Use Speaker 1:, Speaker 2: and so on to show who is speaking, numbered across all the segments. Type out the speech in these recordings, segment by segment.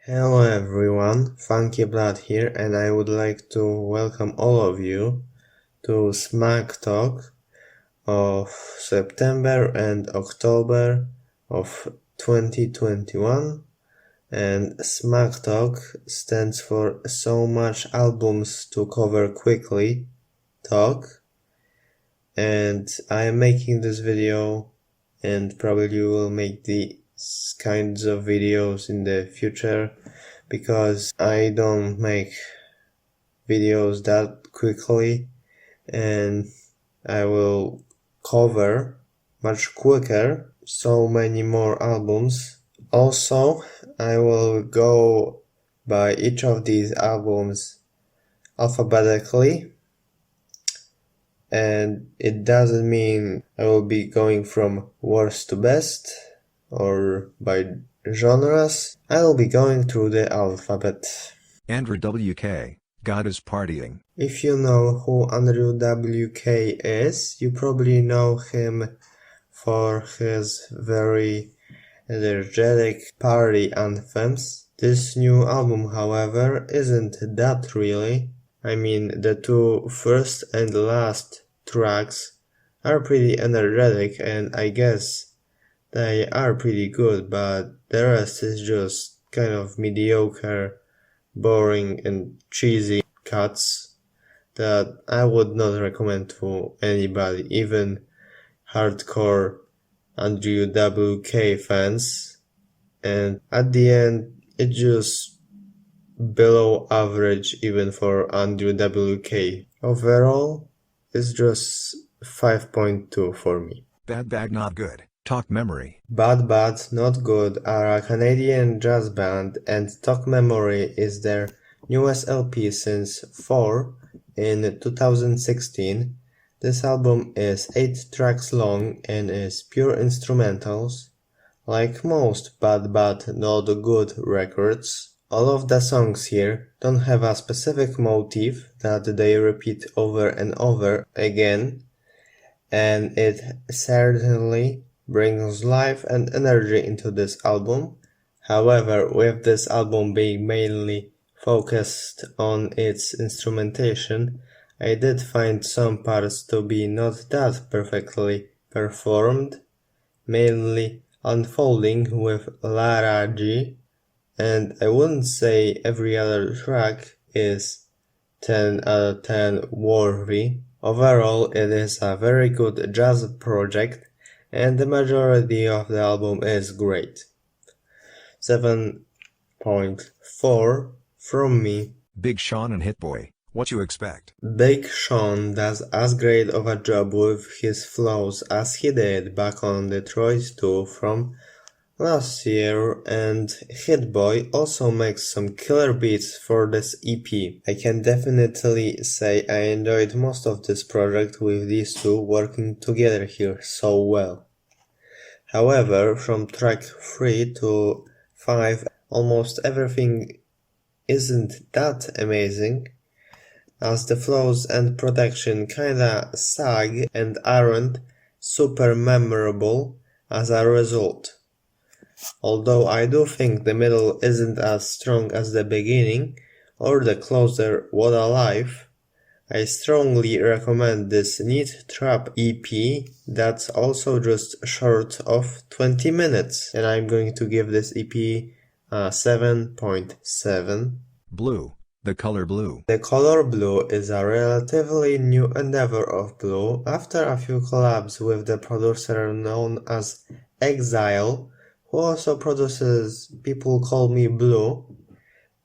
Speaker 1: Hello everyone, Funky Blood here, and I would like to welcome all of you to SMACQ Talk of September and October of 2021. And SMACQ Talk stands for So Much Albums to Cover Quickly Talk. And I am making this video, and probably will make these kinds of videos in the future, because I don't make videos that quickly, and I will cover much quicker so many more albums. Also, I will go by each of these albums alphabetically, and it doesn't mean I will be going from worst to best or by genres. I will be going through the alphabet.
Speaker 2: Andrew WK, God is Partying.
Speaker 1: If you know who Andrew WK is, you probably know him for his very energetic party anthems. This new album, however, isn't that really. I mean, the two first and last tracks are pretty energetic, and I guess they are pretty good, but the rest is just kind of mediocre, boring and cheesy cuts that I would not recommend to anybody, even hardcore Andrew WK fans. And at the end, it's just below average even for Andrew WK. Overall, it's just 5.2 for me.
Speaker 2: Bad Not Good, Talk Memory.
Speaker 1: Bad Not Good are a Canadian jazz band, and Talk Memory is their newest LP since 4 in 2016. This album is 8 tracks long and is pure instrumentals, like most Bad Not Good records. All of the songs here don't have a specific motif that they repeat over and over again, and it certainly brings life and energy into this album. However, with this album being mainly focused on its instrumentation, I did find some parts to be not that perfectly performed, mainly unfolding with Lara G, and I wouldn't say every other track is 10 out of 10 worthy. Overall, it is a very good jazz project, and the majority of the album is great. 7.4 from me.
Speaker 2: Big Sean and Hit Boy, What You Expect.
Speaker 1: Big Sean does as great of a job with his flows as he did back on Detroit 2 from last year, and Hit Boy also makes some killer beats for this EP. I can definitely say I enjoyed most of this project with these two working together here so well. However, from track 3 to 5, almost everything isn't that amazing, as the flows and production kinda sag and aren't super memorable as a result. Although I do think the middle isn't as strong as the beginning or the closer What a Life, I strongly recommend this neat trap EP that's also just short of 20 minutes, and I'm going to give this EP a 7.7.
Speaker 2: Blue, The Color Blu.
Speaker 1: The Color Blu is a relatively new endeavor of Blue after a few collabs with the producer known as Exile, who also produces People Call Me Blue.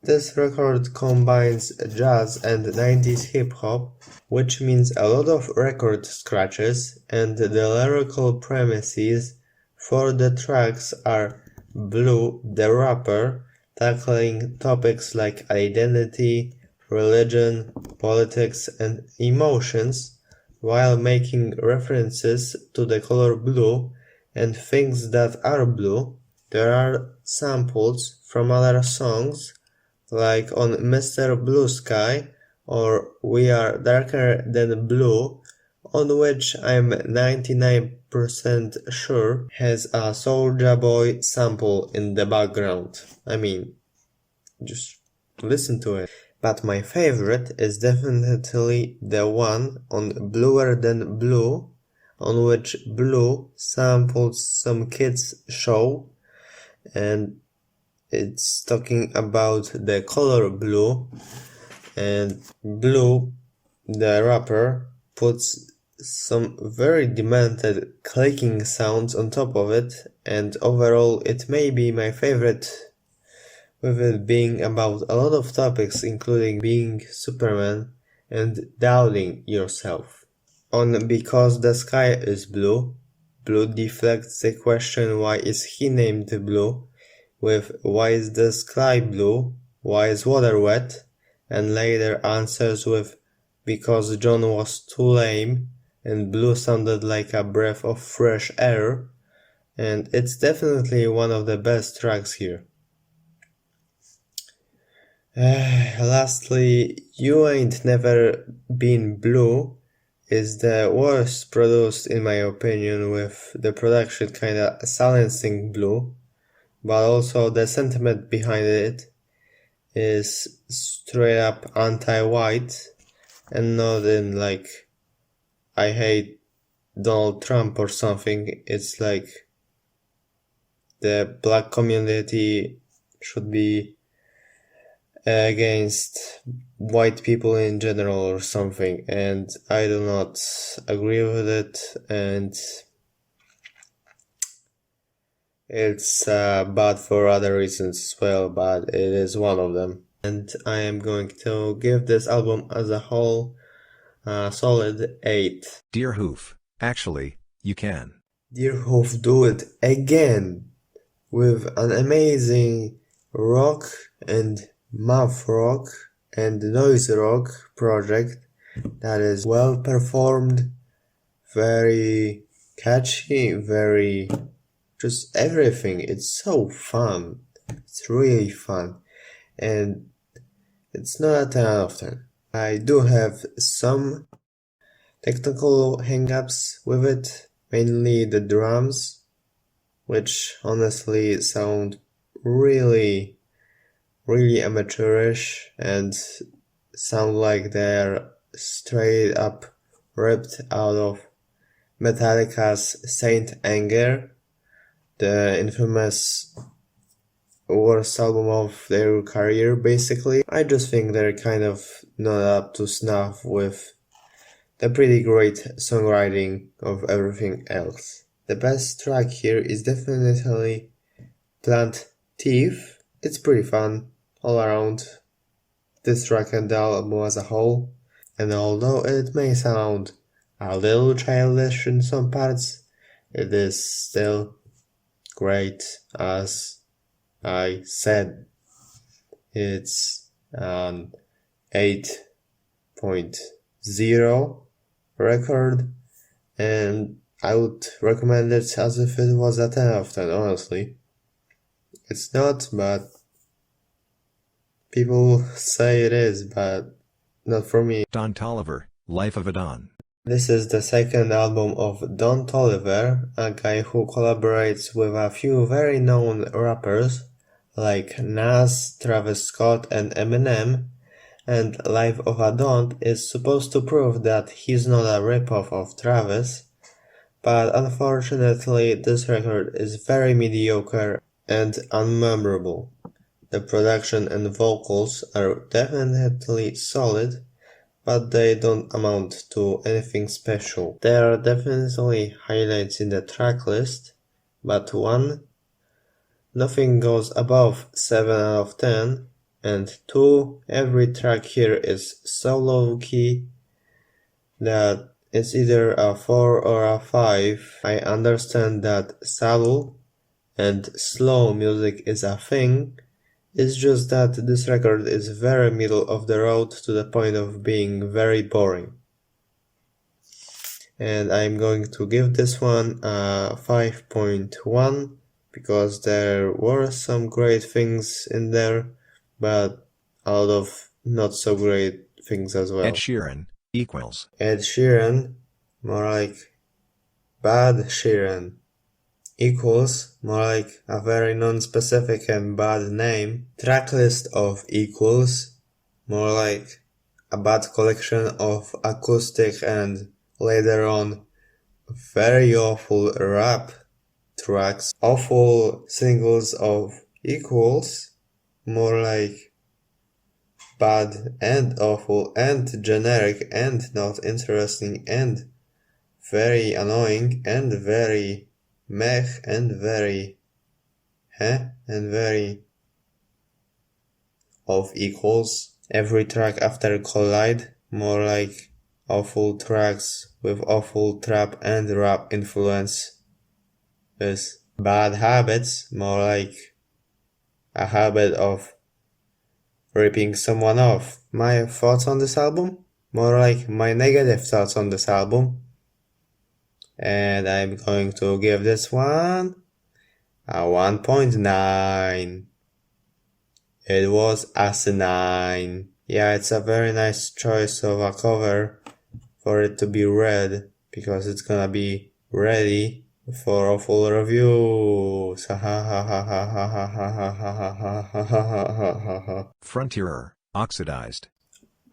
Speaker 1: This record combines jazz and 90s hip-hop, which means a lot of record scratches, and the lyrical premises for the tracks are Blue, the rapper, tackling topics like identity, religion, politics, and emotions, while making references to the color blue and things that are blue. There are samples from other songs, like on Mr. Blue Sky or We Are Darker Than Blue, on which I'm 99% sure has a Soulja Boy sample in the background. I mean, just listen to it. But my favorite is definitely the one on Bluer Than Blue, on which Blue samples some kids show, and it's talking about the color blue, and Blue, the rapper, puts some very demented clicking sounds on top of it, and overall it may be my favorite, with it being about a lot of topics including being Superman and doubting yourself. On Because the Sky is Blue, Blue deflects the question why is he named Blue with why is the sky blue, why is water wet, and later answers with because John was too lame and blue sounded like a breath of fresh air, and it's definitely one of the best tracks here. Lastly, You Ain't Never Been Blue is the worst produced in my opinion, with the production kinda silencing Blue, but also the sentiment behind it is straight up anti-white, and not in like I hate Donald Trump or something. It's like the black community should be against white people in general or something, and I do not agree with it, and it's bad for other reasons as well, but it is one of them. And I am going to give this album as a whole a solid 8.
Speaker 2: Deerhoof, actually, you can.
Speaker 1: Deerhoof do it again with an amazing rock and math rock and noise rock project that is well performed, very catchy, very just everything. It's so fun. It's really fun, and it's not a 10 out of 10. I do have some technical hangups with it, mainly the drums, which honestly sound really amateurish and sound like they're straight up ripped out of Metallica's Saint Anger, the infamous worst album of their career, basically. I just think they're kind of not up to snuff with the pretty great songwriting of everything else. The best track here is definitely Plant Thief. It's pretty fun all around, this track and the album as a whole, and although it may sound a little childish in some parts, it is still great. As I said, it's an 8.0 record, and I would recommend it as if it was a 10 out of 10, honestly. It's not, but people say it is, but not for me.
Speaker 2: Don Toliver, Life of a Don.
Speaker 1: This is the second album of Don Toliver, a guy who collaborates with a few very known rappers like Nas, Travis Scott, and Eminem, and Life of a Don is supposed to prove that he's not a ripoff of Travis, but unfortunately this record is very mediocre and unmemorable. The production and vocals are definitely solid, but they don't amount to anything special. There are definitely highlights in the track list, but 1, nothing goes above 7 out of 10, and 2, every track here is so low key that it's either a 4 or a 5. I understand that subtle and slow music is a thing, it's just that this record is very middle of the road to the point of being very boring. And I'm going to give this one a 5.1 because there were some great things in there, but a lot of not so great things as well.
Speaker 2: Ed Sheeran,
Speaker 1: Ed Sheeran, more like Bad Sheeran, Equals, more like a very non-specific and bad name. Tracklist of Equals, more like a bad collection of acoustic and later on very awful rap tracks. Awful singles of Equals, more like bad and awful and generic and not interesting and very annoying and very meh and very and very of Equals. Every track after Collide, more like awful tracks with awful trap and rap influence. Is Bad Habits, more like a habit of ripping someone off. My thoughts on this album? More like my negative thoughts on this album. And I'm going to give this one a 1.9. It was asinine. Yeah, it's a very nice choice of a cover for it to be red, because it's gonna be ready for a full review.
Speaker 2: Frontierer, Oxidized.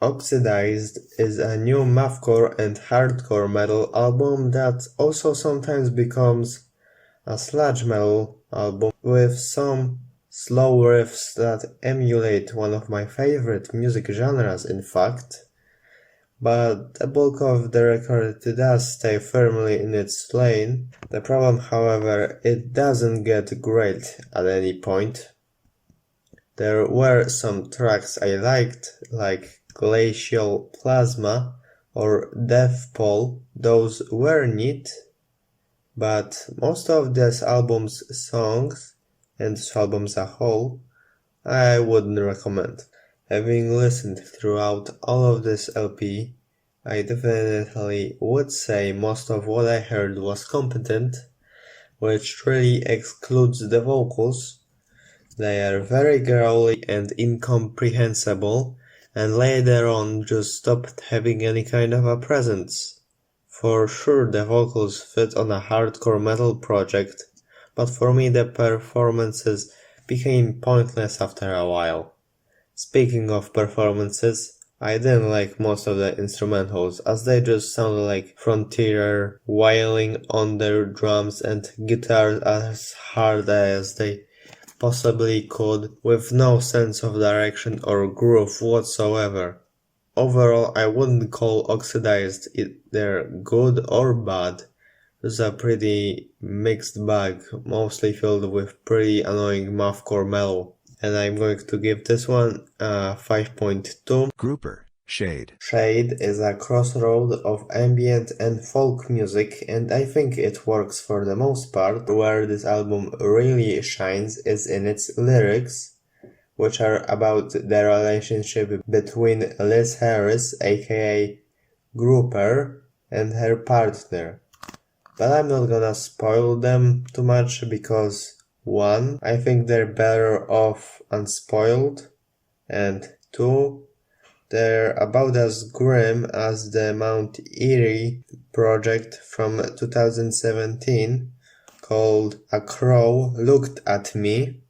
Speaker 1: Oxidized is a new mathcore and hardcore metal album that also sometimes becomes a sludge metal album with some slow riffs that emulate one of my favorite music genres, in fact. But the bulk of the record does stay firmly in its lane. The problem, however, it doesn't get great at any point. There were some tracks I liked, like Glacial Plasma or Death Pole. Those were neat, but most of this album's songs, and this album as a whole, I wouldn't recommend. Having listened throughout all of this LP, I definitely would say most of what I heard was competent, which really excludes the vocals. They are very girly and incomprehensible, and later on just stopped having any kind of a presence. For sure the vocals fit on a hardcore metal project, but for me the performances became pointless after a while. Speaking of performances, I didn't like most of the instrumentals, as they just sounded like Frontierer wailing on their drums and guitars as hard as they possibly could, with no sense of direction or groove whatsoever. Overall, I wouldn't call Oxidized either good or bad. It's a pretty mixed bag, mostly filled with pretty annoying mathcore metal. And I'm going to give this one a 5.2.
Speaker 2: Grouper, Shade.
Speaker 1: Shade is a crossroad of ambient and folk music, and I think it works for the most part. Where this album really shines is in its lyrics, which are about the relationship between Liz Harris, aka Grouper, and her partner. But I'm not gonna spoil them too much because 1. I think they're better off unspoiled, and 2. They're about as grim as the Mount Eerie project from 2017 called A Crow Looked at Me.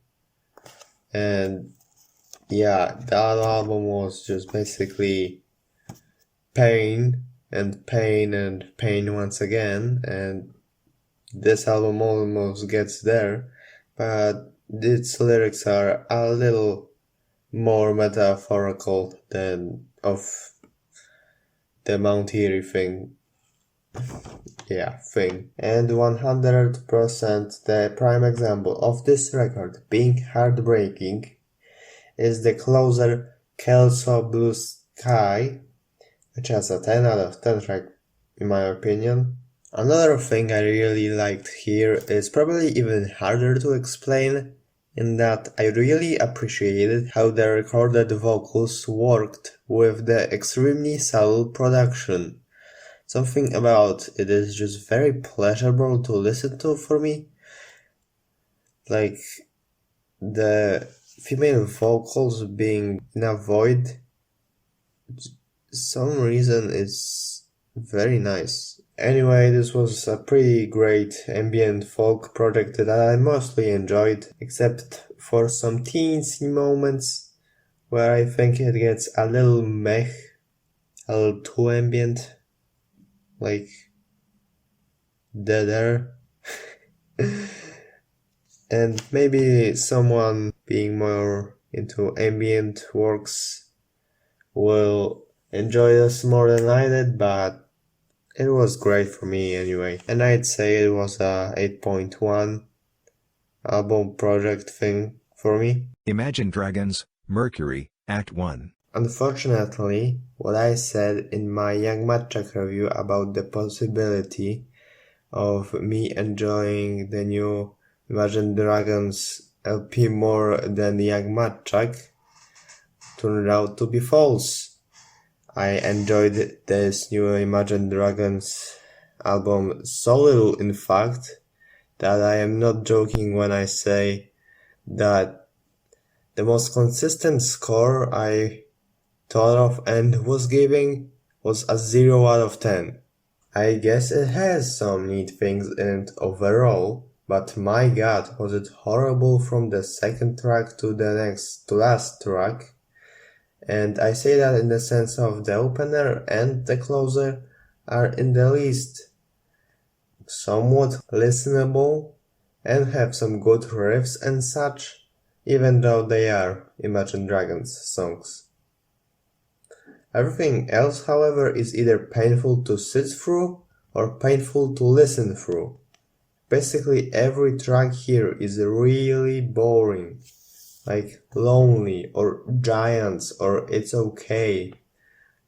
Speaker 1: And yeah, that album was just basically pain and pain and pain once again, and this album almost gets there, but its lyrics are a little more metaphorical than of the Mount Eerie thing. And 100% the prime example of this record being heartbreaking is the closer Kelso Blue Sky, which has a 10 out of 10 track in my opinion. Another thing I really liked here is probably even harder to explain, in that I really appreciated how the recorded vocals worked with the extremely subtle production. Something about it is just very pleasurable to listen to for me. Like the female vocals being in a void, some reason it's very nice. Anyway, this was a pretty great ambient folk project that I mostly enjoyed, except for some teensy moments where I think it gets a little meh, a little too ambient, like dead air. And maybe someone being more into ambient works will enjoy this more than I did, but it was great for me anyway. And I'd say it was a 8.1 album project thing for me.
Speaker 2: Imagine Dragons, Mercury, Act 1.
Speaker 1: Unfortunately, what I said in my Young Matchak review about the possibility of me enjoying the new Imagine Dragons LP more than Young Matchak turned out to be false. I enjoyed this new Imagine Dragons album so little, in fact, that I am not joking when I say that the most consistent score I thought of and was giving was a 0 out of 10. I guess it has some neat things in it overall, but my god, was it horrible from the second track to the next to last track. And I say that in the sense of the opener and the closer are in the least somewhat listenable and have some good riffs and such, even though they are Imagine Dragons songs. Everything else, however, is either painful to sit through or painful to listen through. Basically every track here is really boring, like Lonely or Giants or It's Okay.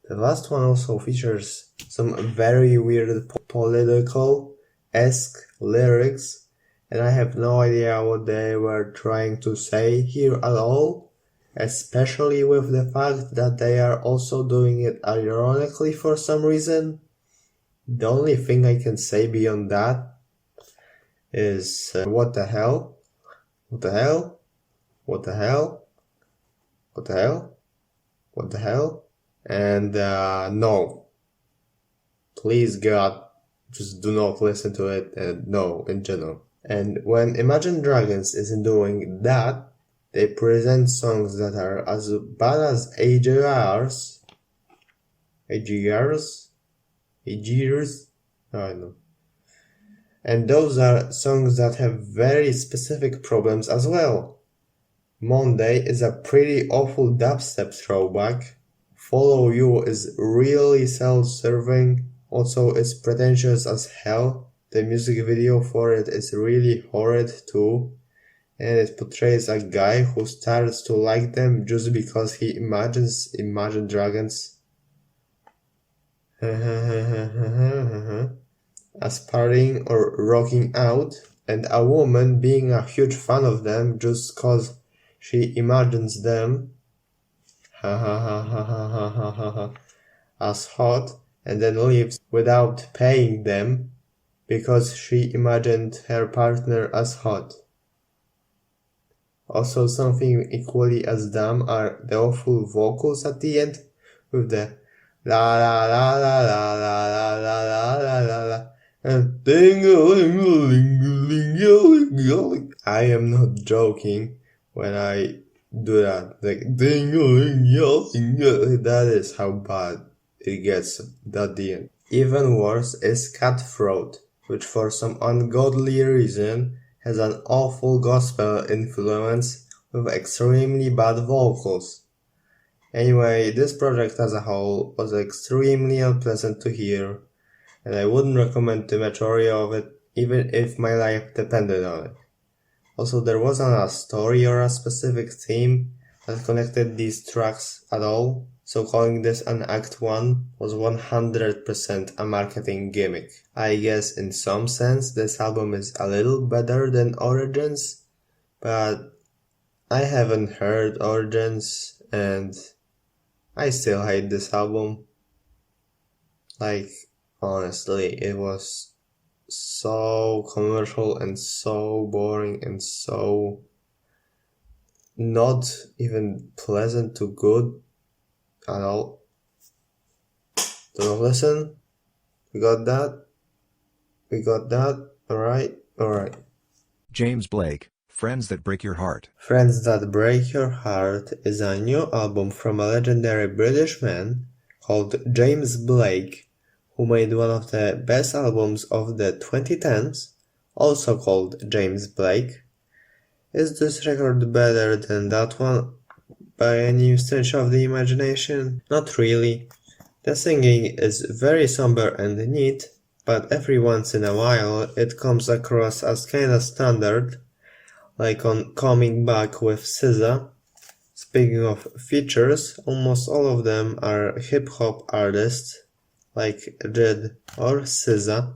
Speaker 1: The last one also features some very weird political-esque lyrics, and I have no idea what they were trying to say here at all, especially with the fact that they are also doing it ironically for some reason. The only thing I can say beyond that is what the hell? What the hell? What the hell? What the hell? What the hell? And no. Please God, just do not listen to it, and no, in general. And when Imagine Dragons isn't doing that, they present songs that are as bad as AGRs. AGRs? AGRs? I don't know. And those are songs that have very specific problems as well. Monday is a pretty awful dubstep throwback. Follow You is really self-serving. Also, it's pretentious as hell. The music video for it is really horrid too. And it portrays a guy who starts to like them just because he imagines Imagine Dragons as partying or rocking out, and a woman being a huge fan of them just cause she imagines them as hot and then leaves without paying them because she imagined her partner as hot. Also, something equally as dumb are the awful vocals at the end with the la la la la la la la la la la la la and I am not joking when I do that. Like that is how bad it gets at the end. Even worse is Cutthroat, which for some ungodly reason has an awful gospel influence with extremely bad vocals. Anyway, this project as a whole was extremely unpleasant to hear, and I wouldn't recommend the majority of it even if my life depended on it. Also, there wasn't a story or a specific theme that connected these tracks at all, so calling this an Act 1 was 100% a marketing gimmick. I guess in some sense this album is a little better than Origins, but I haven't heard Origins and I still hate this album. Like, honestly, it was so commercial and so boring and so not even pleasant to good at all. Do not listen. You got that? we got that. Alright.
Speaker 2: James Blake, Friends That Break Your Heart.
Speaker 1: Friends That Break Your Heart is a new album from a legendary British man called James Blake, who made one of the best albums of the 2010s, also called James Blake. Is this record better than that one by any stretch of the imagination? Not really. The singing is very somber and neat, but every once in a while it comes across as kinda standard, like on Coming Back with SZA. Speaking of features, almost all of them are hip-hop artists, like Jid or SZA,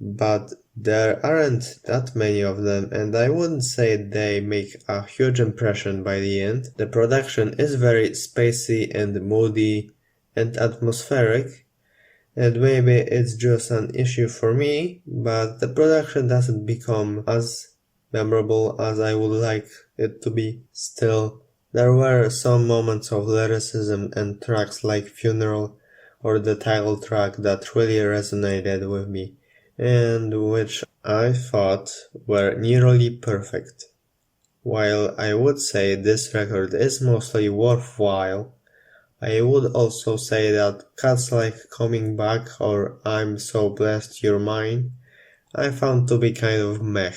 Speaker 1: but there aren't that many of them, and I wouldn't say they make a huge impression by the end. The production is very spacey and moody and atmospheric, and maybe it's just an issue for me, but the production doesn't become as memorable as I would like it to be. Still, there were some moments of lyricism and tracks like Funeral or the title track that really resonated with me, and which I thought were nearly perfect. While I would say this record is mostly worthwhile, I would also say that cuts like Coming Back or I'm So Blessed You're Mine I found to be kind of meh,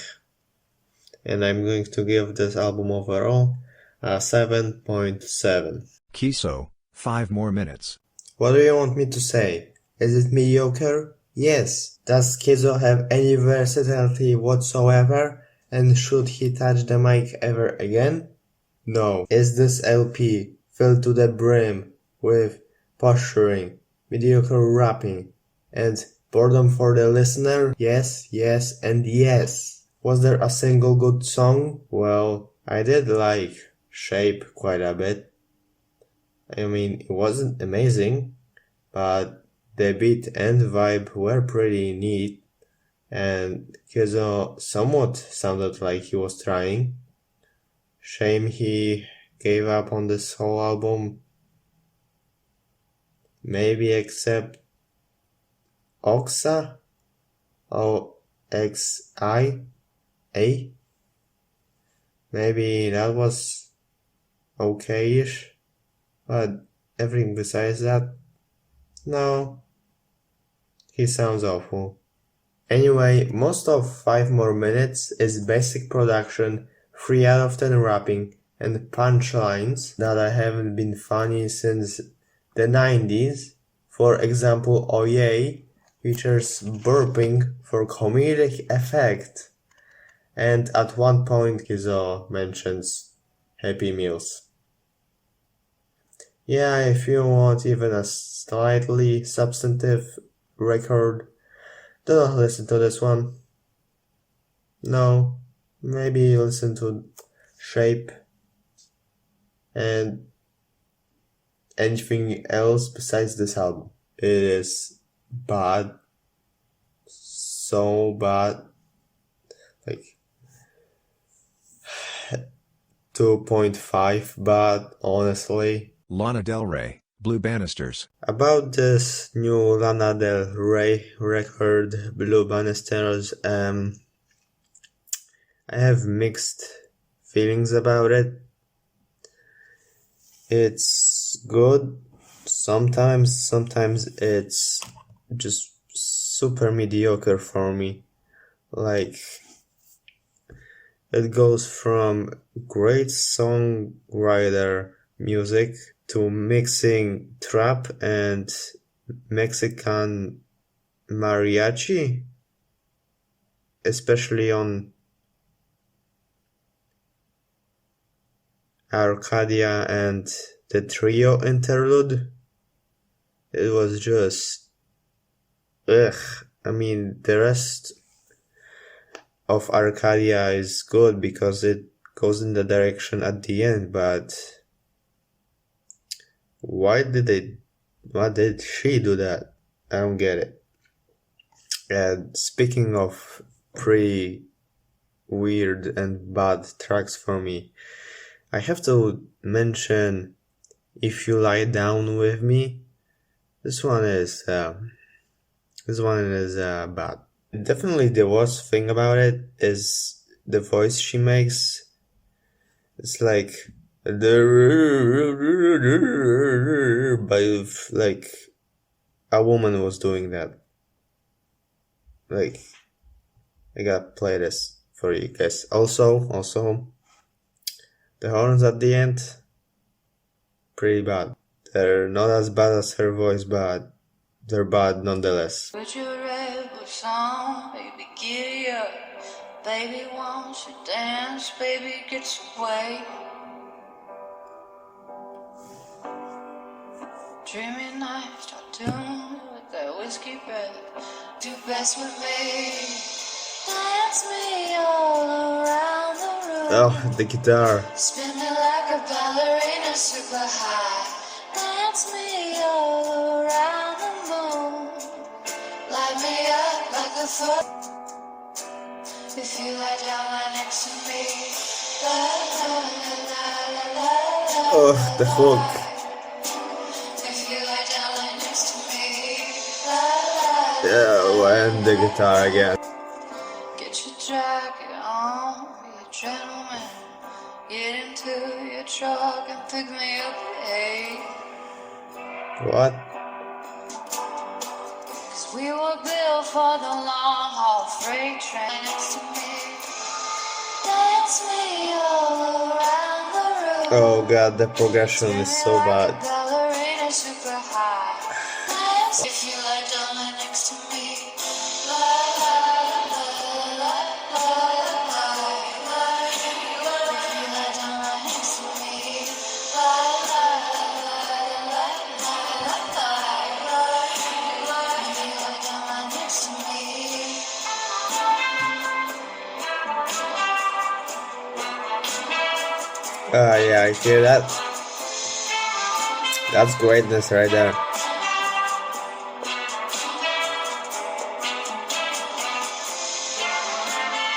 Speaker 1: and I'm going to give this album overall a 7.7.
Speaker 2: Kizo, 5 More Minutes.
Speaker 1: What do you want me to say? Is it mediocre? Yes. Does Kizo have any versatility whatsoever? And should he touch the mic ever again? No. Is this LP filled to the brim with posturing, mediocre rapping, and boredom for the listener? Yes, and yes. Was there a single good song? Well, I did like Shape quite a bit. I mean, it wasn't amazing, but the beat and vibe were pretty neat, and Kizo somewhat sounded like he was trying. Shame he gave up on this whole album. Maybe except Oxa? O-X-I-A? Maybe that was okay-ish, but everything besides that, no, he sounds awful. Anyway, most of 5 More Minutes is basic production, 3 out of 10 rapping, and punchlines that haven't been funny since the 90s. For example, Oh Yay features burping for comedic effect, and at one point Kizo mentions Happy Meals. Yeah, if you want even a slightly substantive record, do not listen to this one. No, maybe listen to Shape and anything else besides this album. It is bad, so bad, like 2.5 bad, honestly.
Speaker 2: Lana Del Rey, Blue Banisters.
Speaker 1: About this new Lana Del Rey record, Blue Banisters, I have mixed feelings about it. It's good sometimes it's just super mediocre for me. Like, it goes from great songwriter music to mixing trap and Mexican mariachi, especially on Arcadia and the trio interlude. It was just ugh. I mean, the rest of Arcadia is good because it goes in the direction at the end, but why did she do that? I don't get it. And speaking of pretty weird and bad tracks for me, I have to mention If You Lie Down With Me. This one is This one is bad. Definitely the worst thing about it is the voice she makes. It's like by like a woman was doing that. Like, I gotta play this for you guys. Also, the horns at the end, pretty bad. They're not as bad as her voice, but they're bad nonetheless.
Speaker 3: Put your red boots on, baby, giddy up. Baby, won't you dance? Baby, get away. Dreamy nights, start doing with that whiskey breath. Do best with me. Dance me all around the room.
Speaker 1: Oh, the guitar.
Speaker 3: Spin me like a ballerina, super high. Dance me all around the moon. Light me up like a foot. If you lie down right next to me. La, la, la, la, la, la, la.
Speaker 1: Oh, the hook.
Speaker 3: If you lie down right next to me. La, la, la,
Speaker 1: Yeah, and the guitar again.
Speaker 3: get your jacket on, be a gentleman. Get into your truck and pick me up, hey.
Speaker 1: What?
Speaker 3: Cause we were built for the long haul freight train next to me. Dance me all around the room.
Speaker 1: Oh god, the progression is so bad.
Speaker 3: Ballerina super high. Dance if you lie down right next to me. La la la la la la la. If you lie down right next to me. La la la la la la la. If you lie down right next to me.
Speaker 1: Yeah, I hear that. That's greatness right there.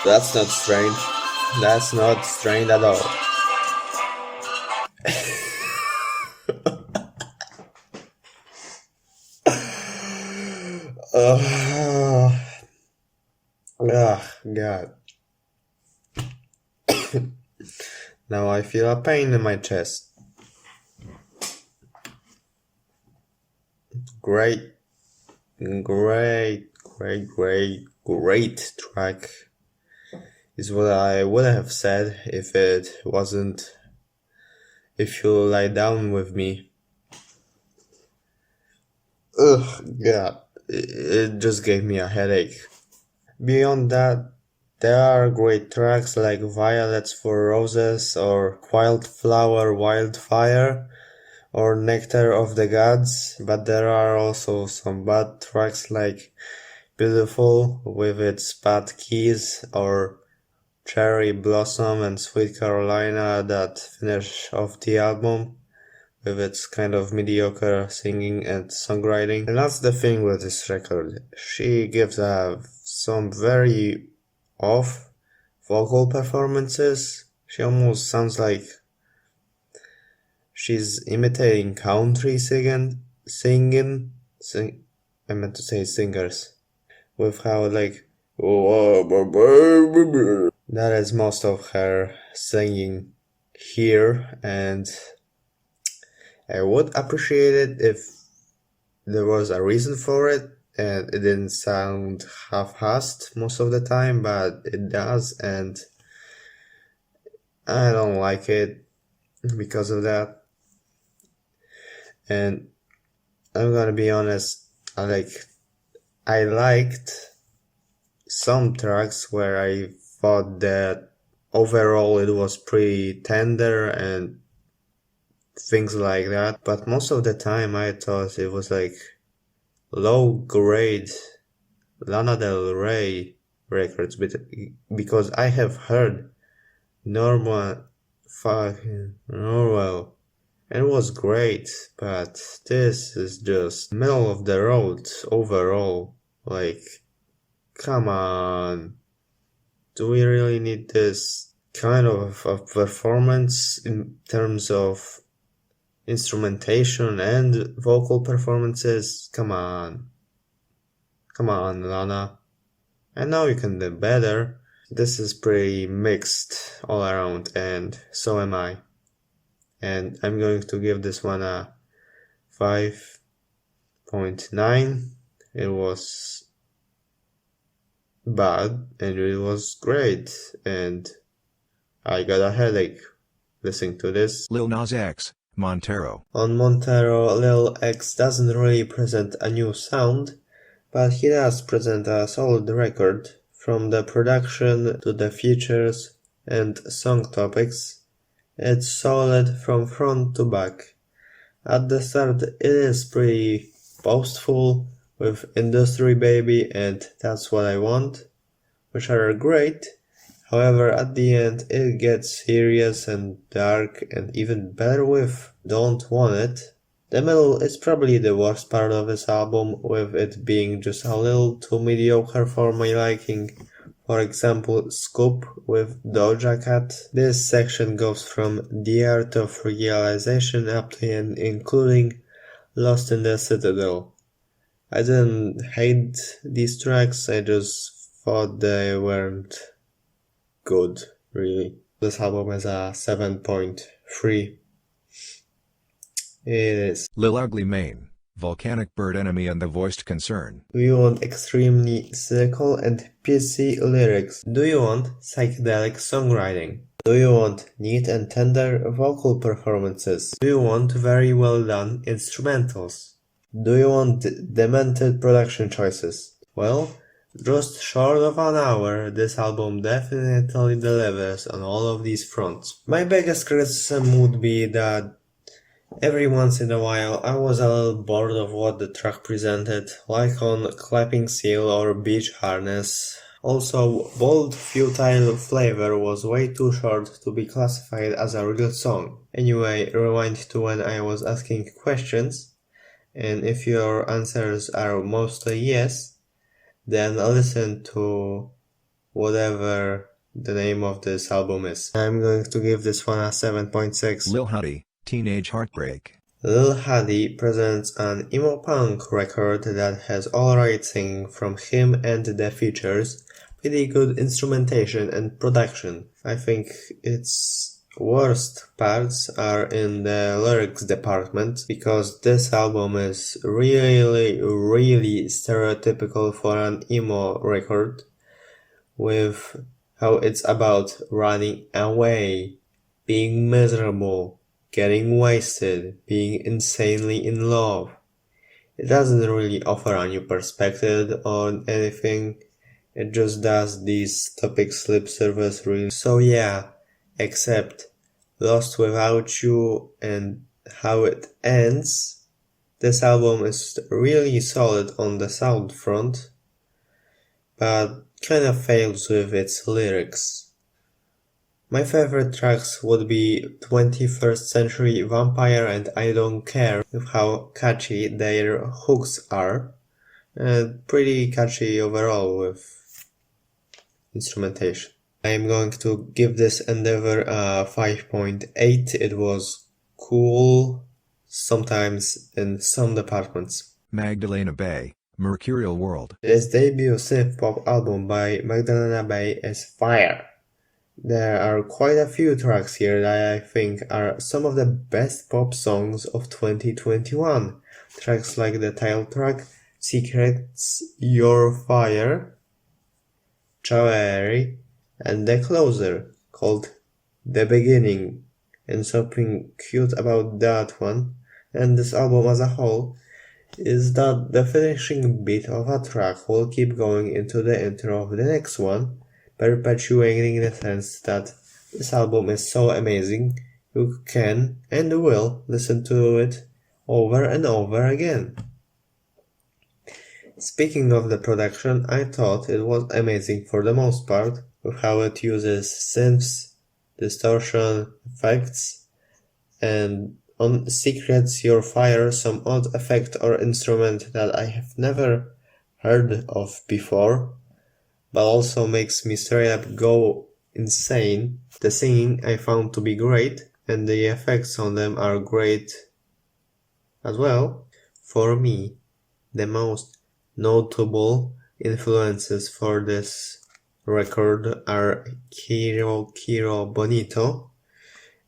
Speaker 1: That's not strained. That's not strained at all. Oh, God. Now I feel a pain in my chest. Great track is what I would have said if it wasn't If You Lie Down With Me. Ugh, God, it just gave me a headache. Beyond that, there are great tracks like Violets for Roses or Wildflower Wildfire or Nectar of the Gods, but there are also some bad tracks like Beautiful with its bad keys or Cherry Blossom and Sweet Carolina that finish off the album with its kind of mediocre singing and songwriting. And that's the thing with this record. She gives some very off vocal performances. She almost sounds like she's imitating country I meant to say singers. With how like that is most of her singing here, and I would appreciate it if there was a reason for it and it didn't sound half-assed most of the time, but it does, and I don't like it because of that. And I'm gonna be honest, I liked some tracks where I thought that overall it was pretty tender and things like that, but most of the time I thought it was like low grade Lana Del Rey records, because I have heard Normal and it was great, but this is just middle of the road overall. Like, come on, do we really need this kind of performance in terms of instrumentation and vocal performances? Come on. Come on, Lana. I know you can do better. This is pretty mixed all around, and so am I. And I'm going to give this one a 5.9. It was bad and it was great, and I got a headache listening to this.
Speaker 2: Lil Nas X, Montero.
Speaker 1: On Montero, Lil X doesn't really present a new sound, but he does present a solid record. From the production to the features and song topics, it's solid from front to back. At the start it is pretty boastful with Industry Baby and That's What I Want, which are great. However, at the end it gets serious and dark, and even better with Don't Want It. The middle is probably the worst part of this album, with it being just a little too mediocre for my liking. For example, Scoop with Doja Cat. This section goes from The Art of Realization up to and including Lost in the Citadel. I didn't hate these tracks, I just thought they weren't good, really. This album is a 7.3. It is.
Speaker 2: Lil Ugly Mane, Volcanic Bird Enemy and The Voiced Concern.
Speaker 1: Do you want extremely cynical and pissy lyrics? Do you want psychedelic songwriting? Do you want neat and tender vocal performances? Do you want very well done instrumentals? Do you want demented production choices? Well, just short of an hour, this album definitely delivers on all of these fronts. My biggest criticism would be that every once in a while I was a little bored of what the track presented, like on Clapping Seal or Beach Harness. Also, Bold Futile Flavor was way too short to be classified as a real song. Anyway, rewind to when I was asking questions, and if your answers are mostly yes, then listen to whatever the name of this album is. I'm going to give this one a 7.6.
Speaker 2: LILHUDDY, Teenage Heartbreak.
Speaker 1: LILHUDDY presents an emo punk record that has alright singing from him and the features, pretty good instrumentation and production. I think its worst parts are in the lyrics department, because this album is really stereotypical for an emo record, with how it's about running away, being miserable, getting wasted, being insanely in love. It doesn't really offer a new perspective on anything, it just does these topics lip service really. So yeah, except Lost Without You and how it ends, this album is really solid on the sound front, but kind of fails with its lyrics. My favorite tracks would be 21st Century Vampire and I Don't Care, with how catchy their hooks are, and pretty catchy overall with instrumentation. I am going to give this endeavor a 5.8. It was cool, sometimes in some departments.
Speaker 2: Magdalena Bay, Mercurial World.
Speaker 1: This debut synth-pop album by Magdalena Bay is fire. There are quite a few tracks here that I think are some of the best pop songs of 2021. Tracks like the title track, Secrets, Your Fire, Chaueri, and the closer, called The Beginning, and something cute about that one, and this album as a whole, is that the finishing beat of a track will keep going into the intro of the next one, perpetuating the sense that this album is so amazing, you can and will listen to it over and over again. Speaking of the production, I thought it was amazing for the most part, with how it uses synths, distortion, effects, and on Secrets Your Fire some odd effect or instrument that I have never heard of before, but also makes me straight up go insane. The singing I found to be great, and the effects on them are great as well. For me, the most notable influences for this record are Kiro Bonito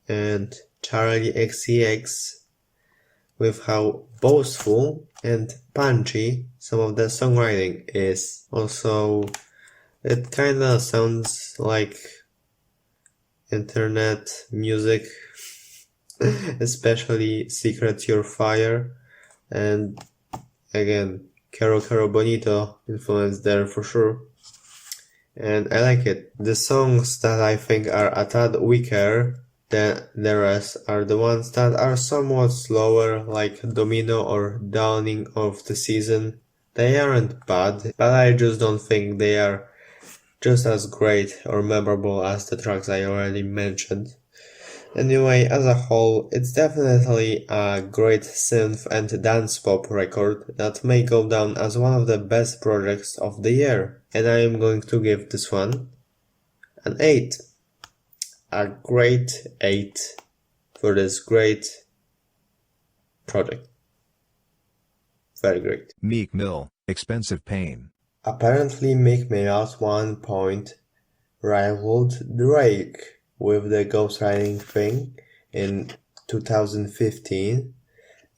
Speaker 1: and Charlie XCX, with how boastful and punchy some of the songwriting is. Also, it kinda sounds like internet music, especially Secret Your Fire, and again, Caro Bonito influence there for sure. And I like it. The songs that I think are a tad weaker than the rest are the ones that are somewhat slower, like Domino or Dawning of the Season. They aren't bad, but I just don't think they are just as great or memorable as the tracks I already mentioned. Anyway, as a whole, it's definitely a great synth and dance pop record that may go down as one of the best projects of the year, and I am going to give this one an 8. A great 8 for this great project. Very great.
Speaker 2: Meek Mill, Expensive Pain.
Speaker 1: Apparently Meek Mill at one point rivaled Drake with the ghostwriting thing in 2015,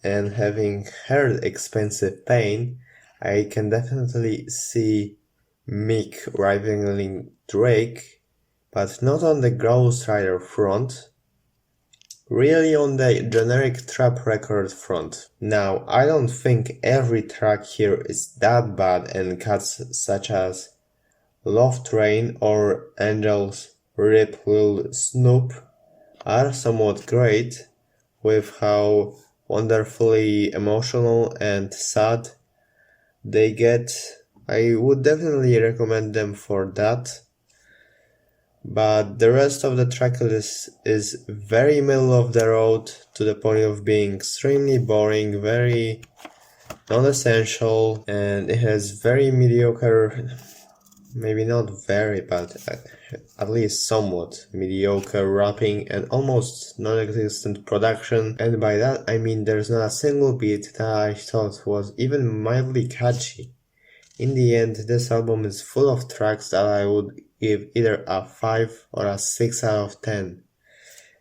Speaker 1: and having heard Expensive Pain, I can definitely see Meek rivaling Drake, but not on the ghostwriter front, really on the generic trap record front. Now, I don't think every track here is that bad, and cuts such as Love Train or Angels Rip Lil Snoop are somewhat great, with how wonderfully emotional and sad they get. I would definitely recommend them for that. But the rest of the track list is very middle of the road, to the point of being extremely boring, very non-essential, and it has very mediocre, maybe not very, but at least somewhat mediocre rapping and almost non-existent production, and by that I mean there's not a single beat that I thought was even mildly catchy. In the end, this album is full of tracks that I would give either a 5 or a 6 out of 10,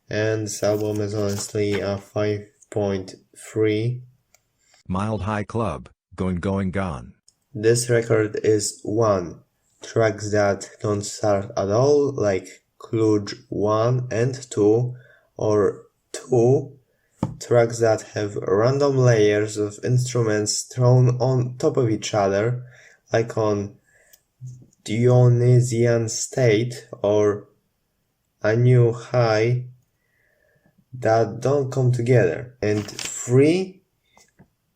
Speaker 1: and this album is honestly a 5.3.
Speaker 2: Mild High Club, Going Going Gone.
Speaker 1: This record is 1. Tracks that don't start at all, like Kluge 1 and 2, or 2. Tracks that have random layers of instruments thrown on top of each other, like on Dionysian State or A New High, that don't come together. And 3.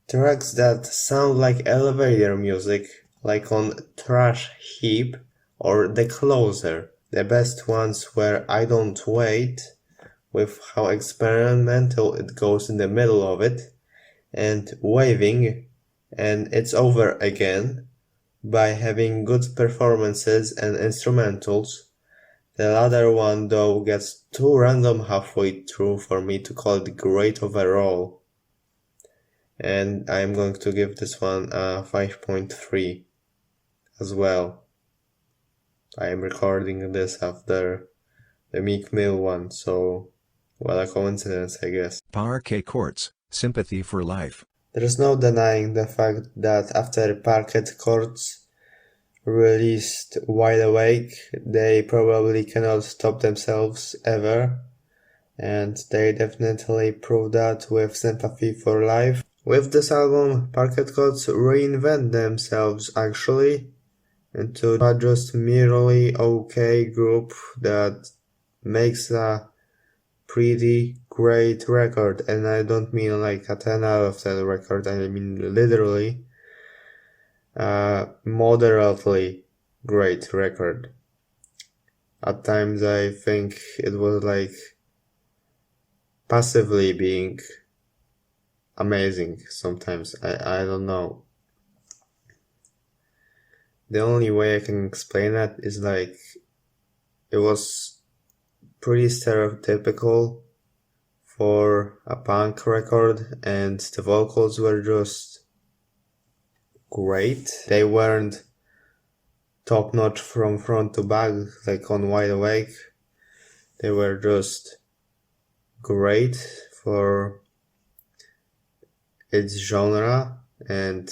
Speaker 1: Tracks that sound like elevator music, like on Trash Heap or The Closer. The best ones were I Don't Wait, with how experimental it goes in the middle of it, and Waving, and It's Over Again, by having good performances and instrumentals. The latter one though gets too random halfway through for me to call it great overall, and I'm going to give this one a 5.3 as well. I am recording this after the Meek Mill one, so what a coincidence, I guess.
Speaker 2: Parquet Courts, Sympathy for Life.
Speaker 1: There's no denying the fact that after Parquet Courts released Wide Awake, they probably cannot stop themselves ever, and they definitely proved that with Sympathy for Life. With this album, Parquet Courts reinvent themselves actually into not just merely okay group that makes a pretty great record, and I don't mean like a 10 out of 10 record, I mean literally moderately great record. At times I think it was like passively being amazing sometimes, I don't know. The only way I can explain that is like it was pretty stereotypical for a punk record, and the vocals were just great. They weren't top notch from front to back, like on Wide Awake. They were just great for its genre, and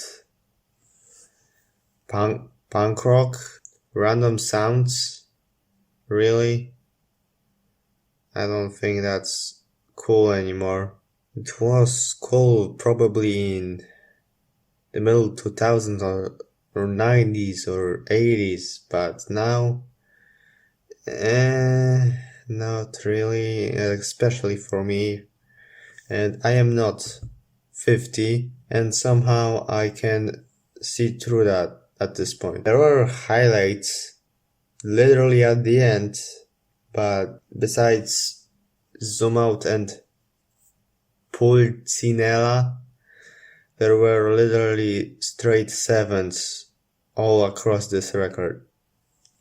Speaker 1: punk rock, random sounds, really? I don't think that's cool anymore. It was cool probably in the middle 2000s or 90s or 80s, but now, not really, especially for me. And I am not 50, and somehow I can see through that at this point. There were highlights literally at the end, but besides Zoom Out and Pulcinella, there were literally straight sevens all across this record.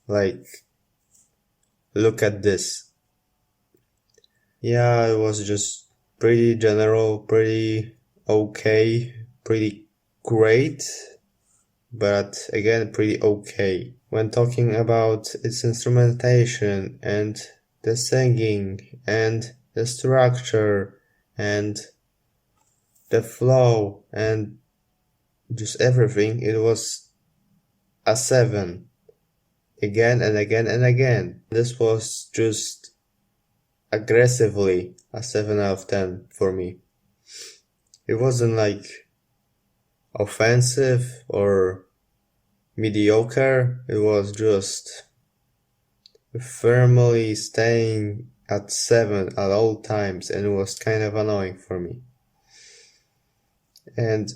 Speaker 1: Like, look at this. Yeah, it was just pretty general, pretty okay, pretty great, but again, pretty okay. When talking about its instrumentation and the singing and the structure and the flow and just everything, it was a 7 again and again and again. This was just aggressively a 7 out of 10 for me. It wasn't like offensive or mediocre, it was just firmly staying at 7 at all times, and it was kind of annoying for me. And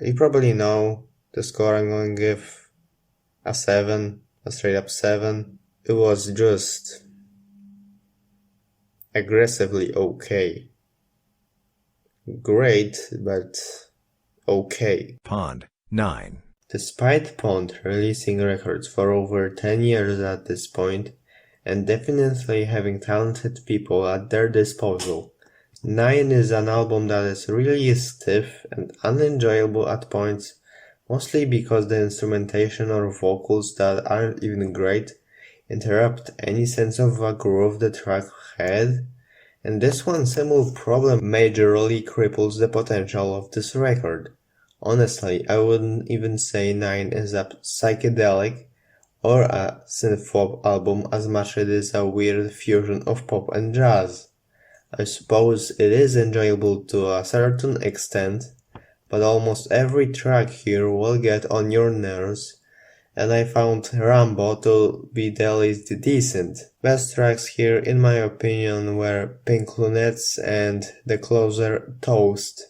Speaker 1: you probably know the score I'm going to give a 7, a straight up 7. It was just aggressively okay. Great, but okay.
Speaker 2: Pond, 9.
Speaker 1: Despite Pond releasing records for over 10 years at this point, and definitely having talented people at their disposal, 9 is an album that is really stiff and unenjoyable at points, mostly because the instrumentation or vocals that aren't even great interrupt any sense of a groove the track had, and this one simple problem majorly cripples the potential of this record. Honestly, I wouldn't even say 9 is a psychedelic or a synth-pop album as much as it is a weird fusion of pop and jazz. I suppose it is enjoyable to a certain extent, but almost every track here will get on your nerves, and I found Rambo to be the least decent. Best tracks here, in my opinion, were Pink Lunettes and the closer Toast.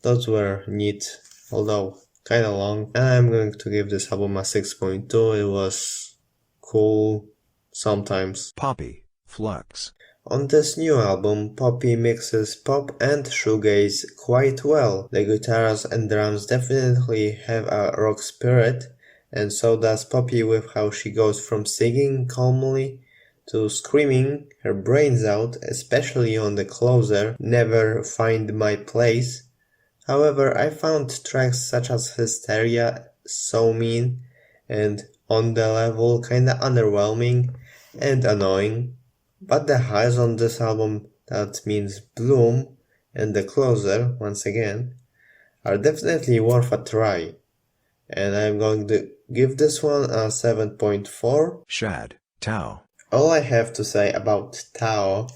Speaker 1: Those were neat, although kinda long, and I'm going to give this album a 6.2. It was cool sometimes.
Speaker 2: Poppy, Flux.
Speaker 1: On this new album, Poppy mixes pop and shoegaze quite well. The guitars and drums definitely have a rock spirit, and so does Poppy with how she goes from singing calmly to screaming her brains out, especially on the closer, Never Find My Place. However, I found tracks such as Hysteria, So Mean, and On the Level kinda underwhelming and annoying. But the highs on this album, that means Bloom and the closer, once again, are definitely worth a try. And I'm going to give this one a 7.4.
Speaker 2: Shad, Tao.
Speaker 1: All I have to say about Tao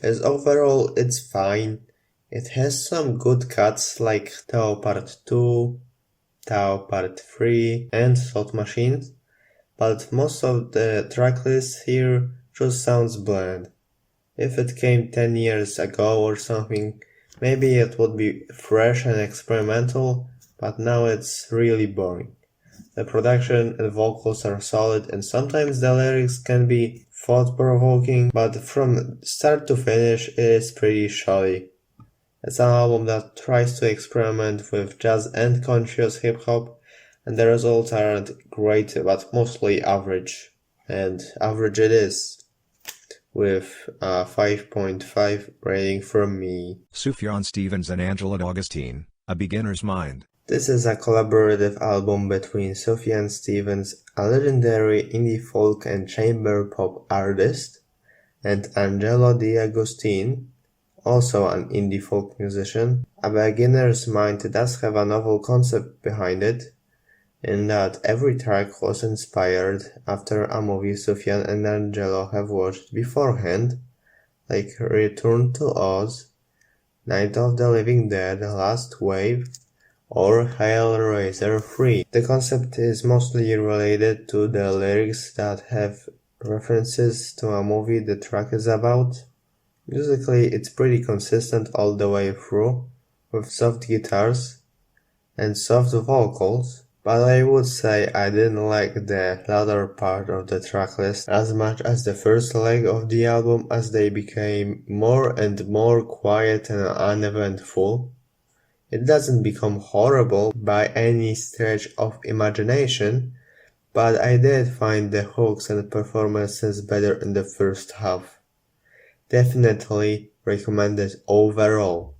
Speaker 1: is overall it's fine. It has some good cuts like Tao Part 2, Tao Part 3 and Slot Machines, but most of the tracklist here just sounds bland. If it came 10 years ago or something, maybe it would be fresh and experimental, but now it's really boring. The production and vocals are solid, and sometimes the lyrics can be thought-provoking, but from start to finish it is pretty shoddy. It's an album that tries to experiment with jazz and conscious hip-hop, and the results aren't great but mostly average. And average it is, with a 5.5 rating from me.
Speaker 2: Sufjan Stevens and Angela Augustine, A Beginner's Mind.
Speaker 1: This is a collaborative album between Sufjan Stevens, a legendary indie folk and chamber pop artist, and Angelo D'Agostino, also an indie folk musician. A Beginner's Mind does have a novel concept behind it, in that every track was inspired after a movie Sufjan and Angelo have watched beforehand, like Return to Oz, Night of the Living Dead, Last Wave, or Hellraiser 3. The concept is mostly related to the lyrics that have references to a movie the track is about. Musically, it's pretty consistent all the way through, with soft guitars and soft vocals, but I would say I didn't like the latter part of the tracklist as much as the first leg of the album, as they became more and more quiet and uneventful. It doesn't become horrible by any stretch of imagination, but I did find the hooks and performances better in the first half. Definitely recommended overall.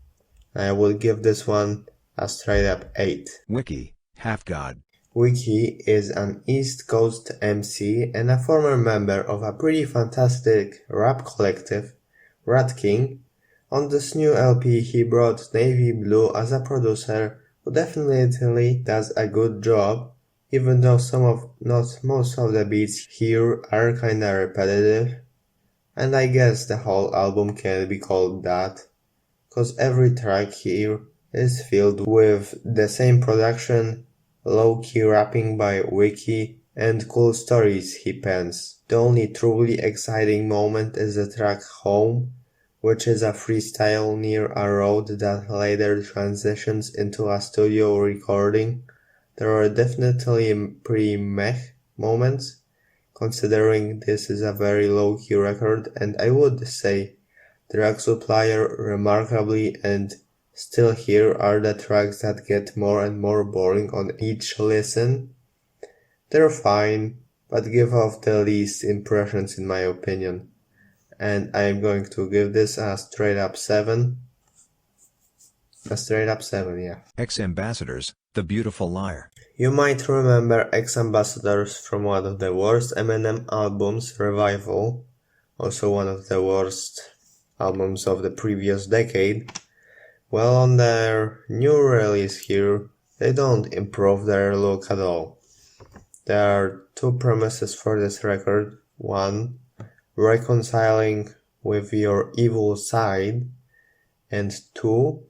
Speaker 1: I would give this one a straight up 8.
Speaker 2: Wiki, Half God.
Speaker 1: Wiki is an East Coast MC and a former member of a pretty fantastic rap collective, Rat King. On this new LP he brought Navy Blue as a producer who definitely does a good job, even though not most of the beats here are kinda repetitive. And I guess the whole album can be called that, cause every track here is filled with the same production, low-key rapping by Wiki, and cool stories he pens. The only truly exciting moment is the track Home, which is a freestyle near a road that later transitions into a studio recording. There are definitely pretty meh moments, considering this is a very low-key record, and I would say Drag Supplier remarkably and Still Here are the tracks that get more and more boring on each listen. They're fine, but give off the least impressions in my opinion, and I am going to give this a straight up 7. A straight up 7, yeah.
Speaker 2: Ex-Ambassadors, The Beautiful Liar.
Speaker 1: You might remember Ex-Ambassadors from one of the worst Eminem albums, Revival, also one of the worst albums of the previous decade. Well, on their new release here, they don't improve their look at all. There are two premises for this record. One, reconciling with your evil side, and two,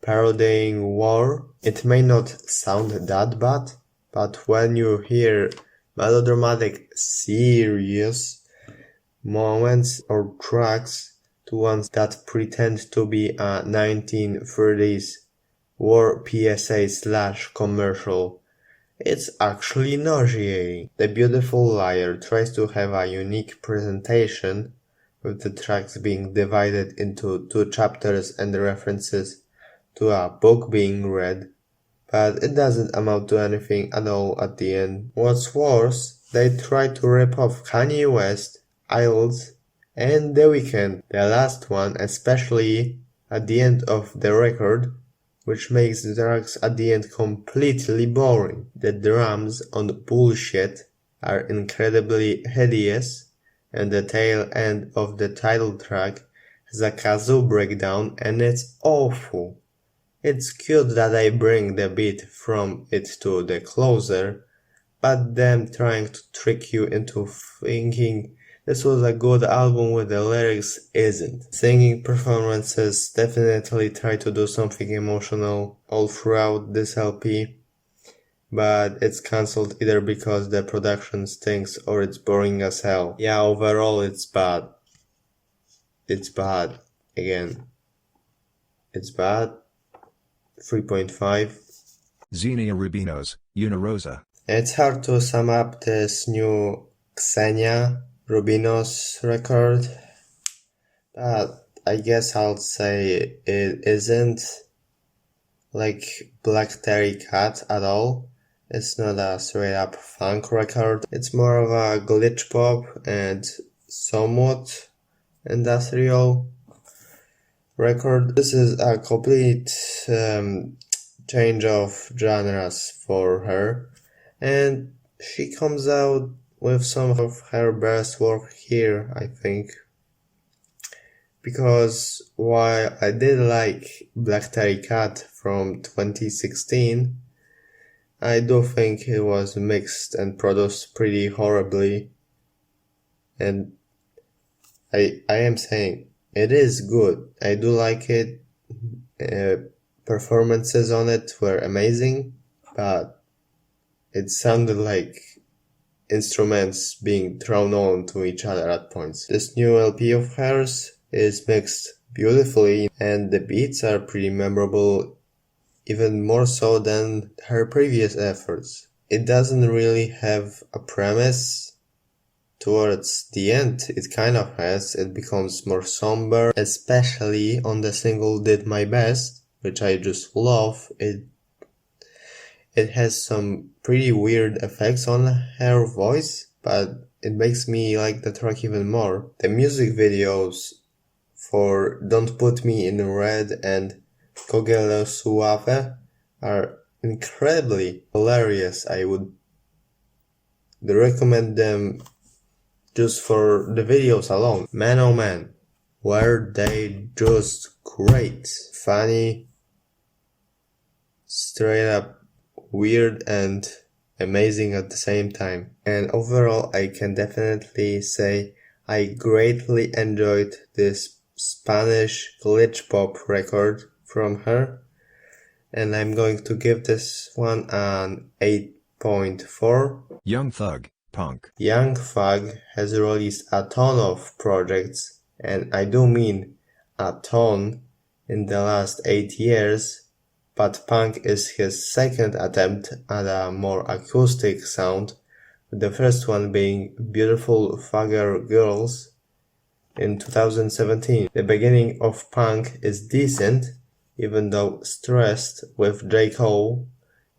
Speaker 1: parodying war. It may not sound that bad, but when you hear melodramatic, serious moments or tracks to ones that pretend to be a 1930s war PSA/commercial, it's actually nauseating. The Beautiful Liar tries to have a unique presentation, with the tracks being divided into 2 chapters and references to a book being read, but it doesn't amount to anything at all at the end. What's worse, they try to rip off Kanye West, IELTS, and The Weeknd, the last one especially at the end of the record, which makes the tracks at the end completely boring. The drums on Bullshit are incredibly hideous, and the tail end of the title track has a kazoo breakdown and it's awful. It's cute that I bring the beat from it to the closer, but them trying to trick you into thinking this was a good album with the lyrics isn't. Singing performances definitely try to do something emotional all throughout this LP, but it's cancelled either because the production stinks or it's boring as hell. Yeah, overall it's bad. It's bad. Again. It's bad. 3.5.
Speaker 2: Xenia Rubinos, Una Rosa.
Speaker 1: It's hard to sum up this new Xenia Rubinos record, but I guess I'll say it isn't like Black Terry Cat at all. It's not a straight up funk record. It's more of a glitch pop and somewhat industrial record. This is a complete change of genres for her, and she comes out with some of her best work here, I think. Because while I did like Black Terry Cat from 2016, I do think it was mixed and produced pretty horribly, and I am saying it is good. I do like it. Performances on it were amazing, but it sounded like instruments being thrown on to each other at points. This new LP of hers is mixed beautifully, and the beats are pretty memorable, even more so than her previous efforts. It doesn't really have a premise. Towards the end, it kind of has. It becomes more somber, especially on the single Did My Best, which I just love. It has some pretty weird effects on her voice, but it makes me like the track even more. The music videos for Don't Put Me in Red and Cogelo Suave are incredibly hilarious. I would recommend them just for the videos alone. Man oh man, were they just great. Funny, straight up weird and amazing at the same time. And overall, I can definitely say I greatly enjoyed this Spanish glitch pop record from her, and I'm going to give this one an 8.4.
Speaker 2: Young Thug, Punk.
Speaker 1: Young Thug has released a ton of projects, and I do mean a ton, in the last 8 years, but Punk is his second attempt at a more acoustic sound, with the first one being Beautiful Thugger Girls in 2017. The beginning of Punk is decent, even though Stressed with J. Cole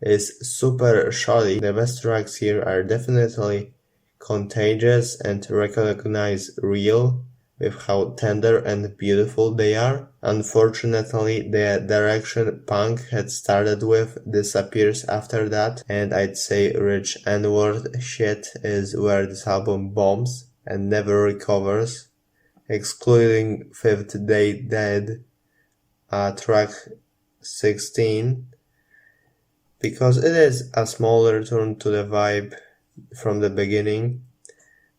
Speaker 1: is super shoddy. The best tracks here are definitely Contagious and Recognize Real, with how tender and beautiful they are. Unfortunately, the direction Punk had started with disappears after that, and I'd say Rich N-word shit is where this album bombs and never recovers, excluding Fifth Day Dead, track 16, because it is a small return to the vibe from the beginning.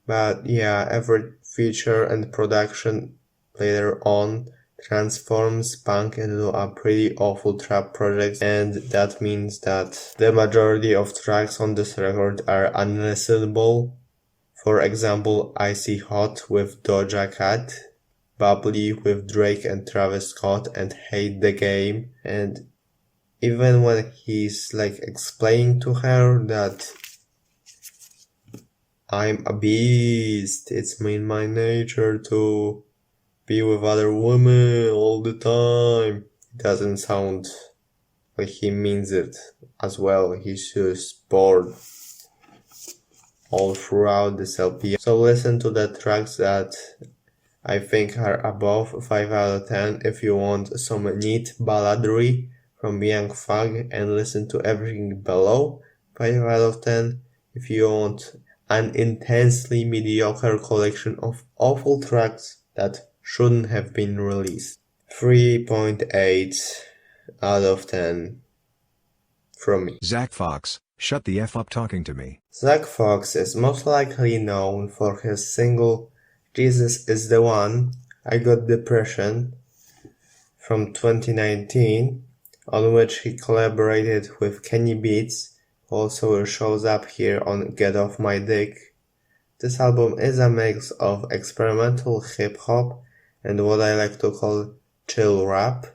Speaker 1: But yeah, every feature and production later on transforms Punk into a pretty awful trap project, and that means that the majority of tracks on this record are unlistenable. For example, Icy Hot with Doja Cat, Bubbly with Drake and Travis Scott, and Hate the Game. And even when he's like explaining to her that I'm a beast, it's in my nature to be with other women all the time, it doesn't sound like he means it as well. He's just bored all throughout this LP. So listen to the tracks that I think are above 5 out of 10 if you want some neat balladry from Young Thug, and listen to everything below 5 out of 10 if you want an intensely mediocre collection of awful tracks that shouldn't have been released. 3.8 out of 10 from me.
Speaker 2: Zach Fox, shut the F up talking to me.
Speaker 1: Zach Fox is most likely known for his single Jesus is the One, I Got Depression from 2019, on which he collaborated with Kenny Beats, who also shows up here on Get Off My Dick. This album is a mix of experimental hip-hop and what I like to call chill rap,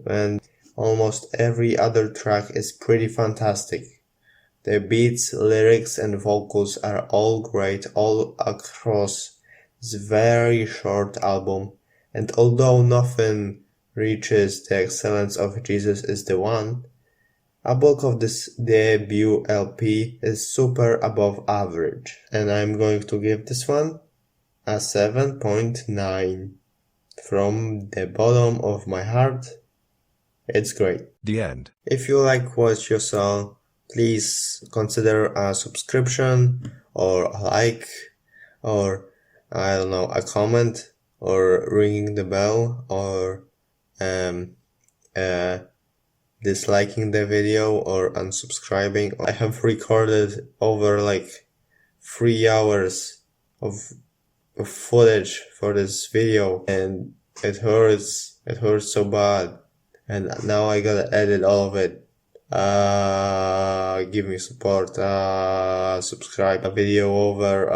Speaker 1: and almost every other track is pretty fantastic. The beats, lyrics, and vocals are all great all across this very short album, and although nothing reaches the excellence of Jesus is the One, a bulk of this debut LP is super above average, and I'm going to give this one a 7.9 from the bottom of my heart. It's great.
Speaker 2: The end.
Speaker 1: If you like what you saw, please consider a subscription or a like or I don't know, a comment or ringing the bell or disliking the video or unsubscribing. I have recorded over like 3 hours of footage for this video and it hurts so bad, and now I gotta edit all of it. Give me support, subscribe. A video over